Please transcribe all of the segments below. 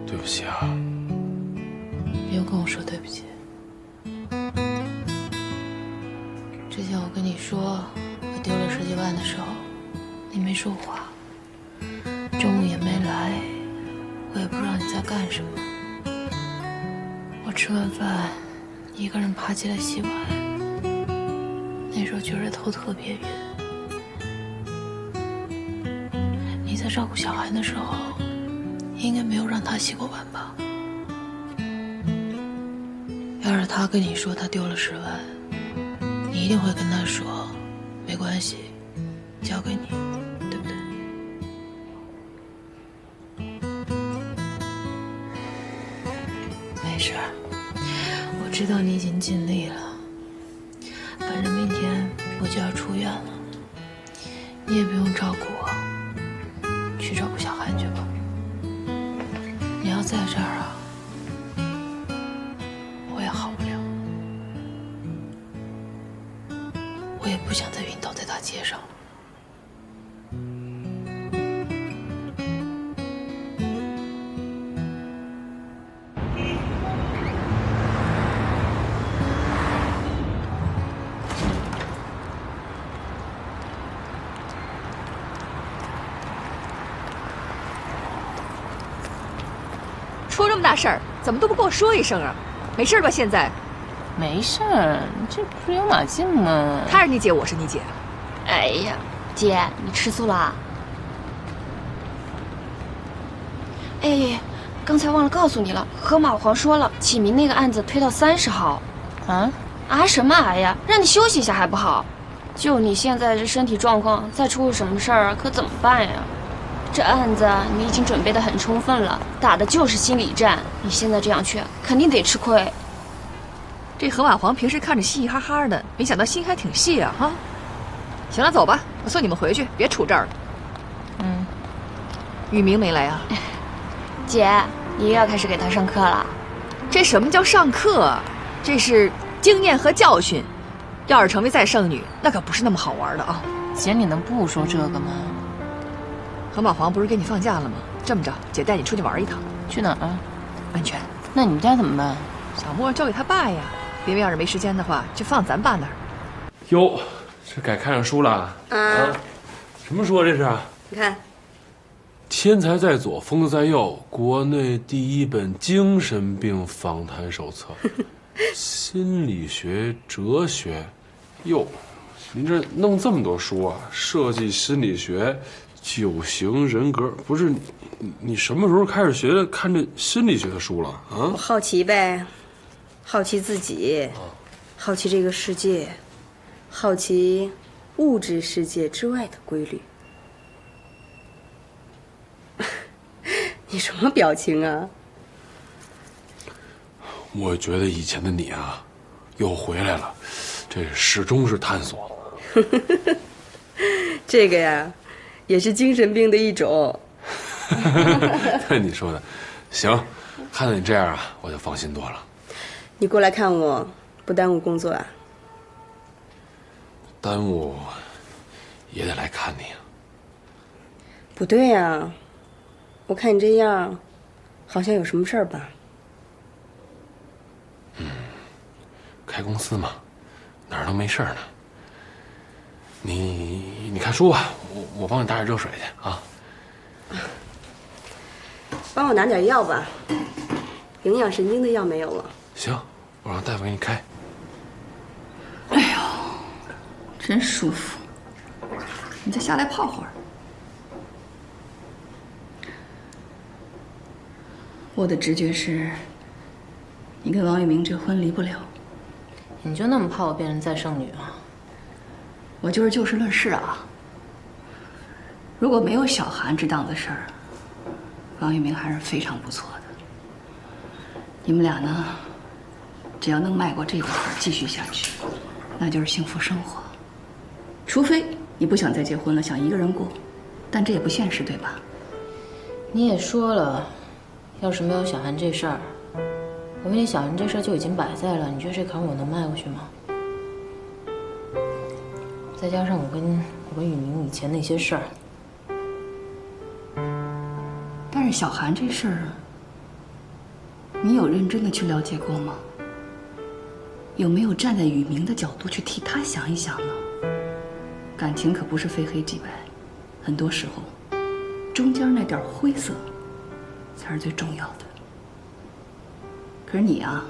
对不起啊。不用跟我说对不起。之前我跟你说我丢了10几万的时候，你没说话，中午也没来，我也不知道你在干什么。我吃完饭一个人爬起来洗碗，那时候觉得头特别晕。你在照顾小韩的时候，应该没有让他洗过碗吧？要是他跟你说他丢了10万，你一定会跟他说，没关系，交给你，对不对？没事儿，我知道你已经尽力了。反正明天我就要出院了，你也不用照顾我，去照顾小韩去吧。你要在这儿啊，我也好不了。我也不想再晕倒在大街上了。出这么大事儿，怎么都不跟我说一声啊？没事吧？现在？没事儿，这不是有马竞吗？他是你姐，我是你姐。哎呀，姐，你吃醋啦？哎，刚才忘了告诉你了，河马皇说了，启明那个案子推到30号。啊什么哎呀？让你休息一下还不好？就你现在这身体状况，再出个什么事儿可怎么办呀？这案子你已经准备得很充分了，打的就是心理战。你现在这样去，肯定得吃亏。这河马皇平时看着嘻嘻哈哈的，没想到心还挺细啊！哈，行了，走吧，我送你们回去，别杵这儿了。雨明没来啊？姐，你又要开始给他上课了？这什么叫上课啊？这是经验和教训。要是成为再生女，那可不是那么好玩的啊！姐，你能不说这个吗？河马皇不是给你放假了吗？这么着，姐带你出去玩一趟。去哪儿啊？安全。那你们家怎么办？小莫交给他爸呀。别人要是没时间的话，就放咱爸那儿。哟，这该看上书了啊！什么书啊？这是？你看，天才在左，疯子在右，国内第1本精神病访谈手册，心理学、哲学。哟，您这弄这么多书啊？设计心理学、9型人格，不是你什么时候开始学看这心理学的书了啊？我好奇呗。好奇自己，好奇这个世界，好奇物质世界之外的规律。你什么表情啊？我觉得以前的你啊，又回来了，这始终是探索。这个呀，也是精神病的一种。对你说的，行，看到你这样啊，我就放心多了。你过来看我，不耽误工作啊？耽误也得来看你啊。不对呀，我看你这样，好像有什么事儿吧？开公司嘛，哪儿都没事儿呢。你看书吧，我帮你打点热水去啊。帮我拿点药吧，营养神经的药没有了。行，我让大夫给你开。哎呦，真舒服！你再下来泡会儿。我的直觉是，你跟王玉明这婚离不了。你就那么怕我变成再生女啊？我就是就事论事啊。如果没有小韩这档子事儿，王玉明还是非常不错的。你们俩呢，只要能迈过这个坎儿，继续下去，那就是幸福生活。除非你不想再结婚了，想一个人过，但这也不现实，对吧？你也说了，要是没有小韩这事儿，我跟你小人这事儿就已经摆在了，你觉得这坎我能迈过去吗？再加上我跟雨明以前那些事儿，但是小韩这事儿，你有认真的去了解过吗？有没有站在雨明的角度去替他想一想呢？感情可不是非黑即白，很多时候，中间那点灰色，才是最重要的。可是你啊，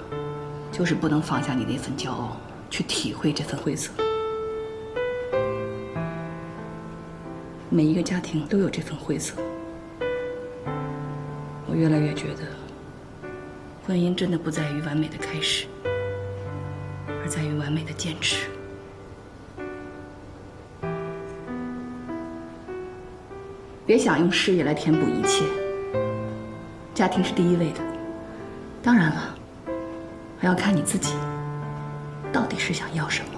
就是不能放下你那份骄傲，去体会这份灰色。每一个家庭都有这份灰色。我越来越觉得，婚姻真的不在于完美的开始，而在于完美的坚持。别想用事业来填补一切，家庭是第一位的。当然了，还要看你自己到底是想要什么。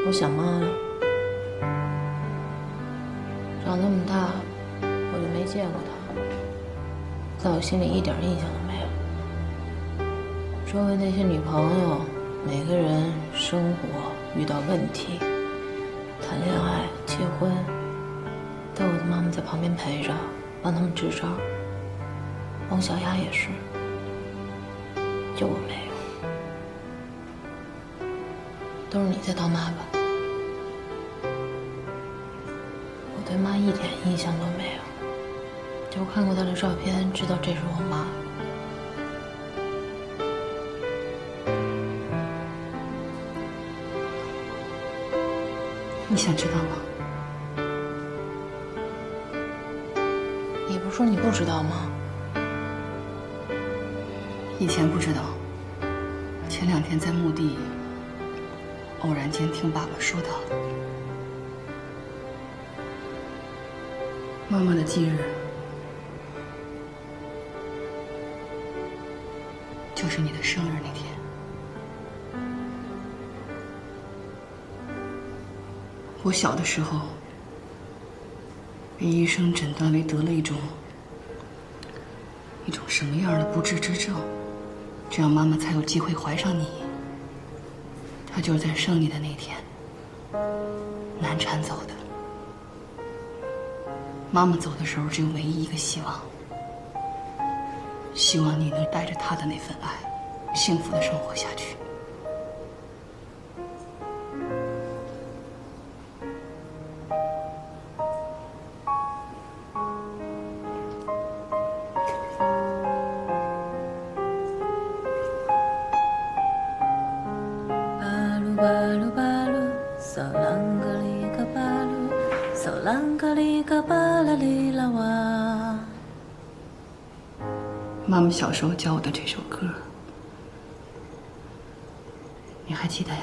我想妈了。长那么大，我就没见过她，在我心里一点印象都没有。周围那些女朋友，每个人生活遇到问题，谈恋爱、结婚，都有我的妈妈在旁边陪着，帮他们支招。王小丫也是，就我没有。都是你在当妈吧？我对妈一点印象都没有，就看过她的照片，知道这是我妈。你想知道吗？你不是说你不知道吗？以前不知道，前2天在墓地偶然间听爸爸说到的。妈妈的忌日就是你的生日那天。我小的时候被医生诊断为得了一种什么样的不治之症，这样妈妈才有机会怀上你。她就是在生你的那天难产走的。妈妈走的时候只有唯一一个希望，希望你能带着她的那份爱，幸福的生活下去。妈妈小时候教我的这首歌，你还记得呀？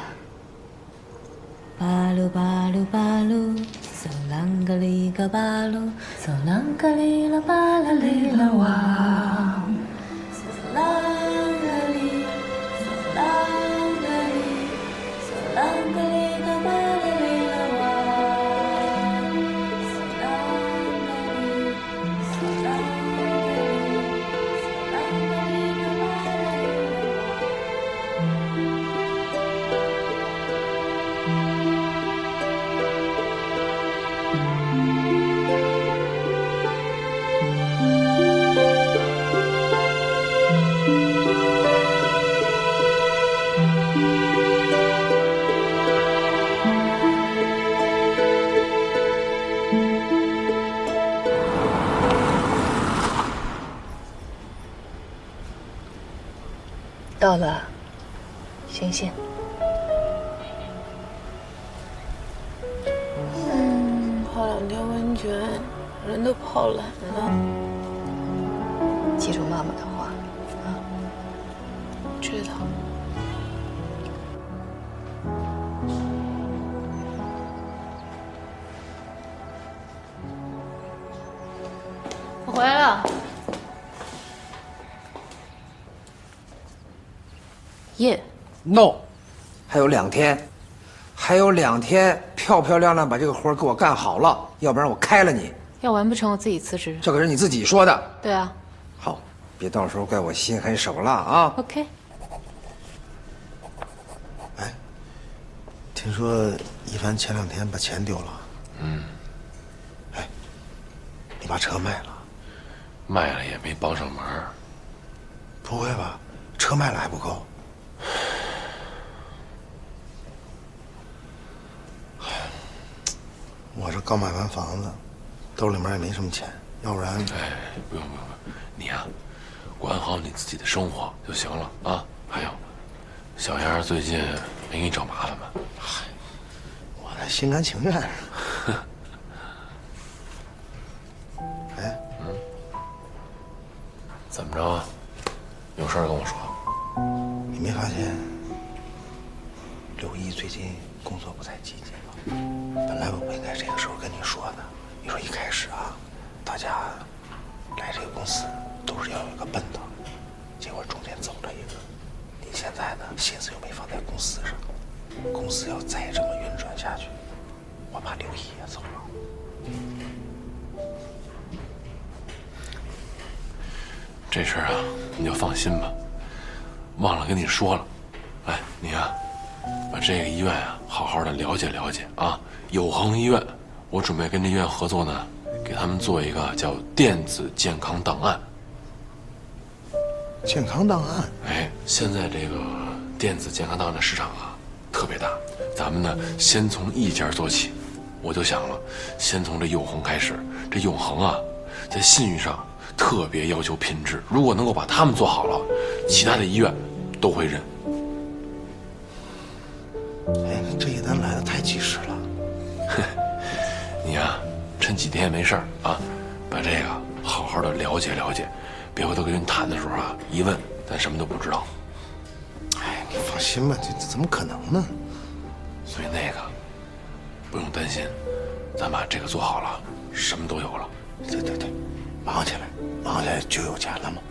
巴鲁巴鲁巴鲁，嗦啷个哩个巴鲁，嗦啷个哩啦巴啦哩啦哇，嗦啷个哩，嗦啷个哩，嗦啷个哩个巴啦哩啦哇，嗦啷个哩，嗦啷个哩，嗦啷个哩个巴啦哩啦哇。到了，醒醒。泡2天温泉，人都泡懒了。记住妈妈的话啊。知道。我回来了。No，还有2天，还有2天，漂漂亮亮把这个活给我干好了，要不然我开了你。要完不成，我自己辞职。这可是你自己说的。对啊。好，别到时候怪我心狠手辣啊。OK。哎，听说一凡前2天把钱丢了。哎，你把车卖了？卖了也没帮上忙。不会吧？车卖了还不够？我这刚买完房子，兜里面也没什么钱，要不然……哎，不用，你呀，管好你自己的生活就行了啊。还有，小丫最近没给你找麻烦吧？嗨，我这心甘情愿。哎，怎么着？有事儿跟我说。你没发现刘毅最近工作不太积极吗？本来我不应该这个时候跟你说的。你说一开始啊，大家来这个公司都是要有一个奔头，结果中间走了一个。你现在呢，心思又没放在公司上，公司要再这么运转下去，我怕刘毅也走了。这事儿啊，你就放心吧。忘了跟你说了，哎，你呀，把这个医院啊好好的了解了解啊。友恒医院，我准备跟这医院合作呢，给他们做一个叫电子健康档案。健康档案？哎，现在这个电子健康档案的市场啊特别大，咱们呢先从一家做起。我就想了，先从这永恒开始。这永恒啊，在信誉上特别要求品质，如果能够把他们做好了，其他的医院都会认。哎，这一单来的太及时了。你呀，趁几天也没事儿啊，把这个好好的了解了解，别回头跟人谈的时候啊，一问咱什么都不知道。哎，你放心吧，这怎么可能呢？所以那个不用担心，咱把这个做好了，什么都有了。对，忙起来，忙起来就有钱了嘛。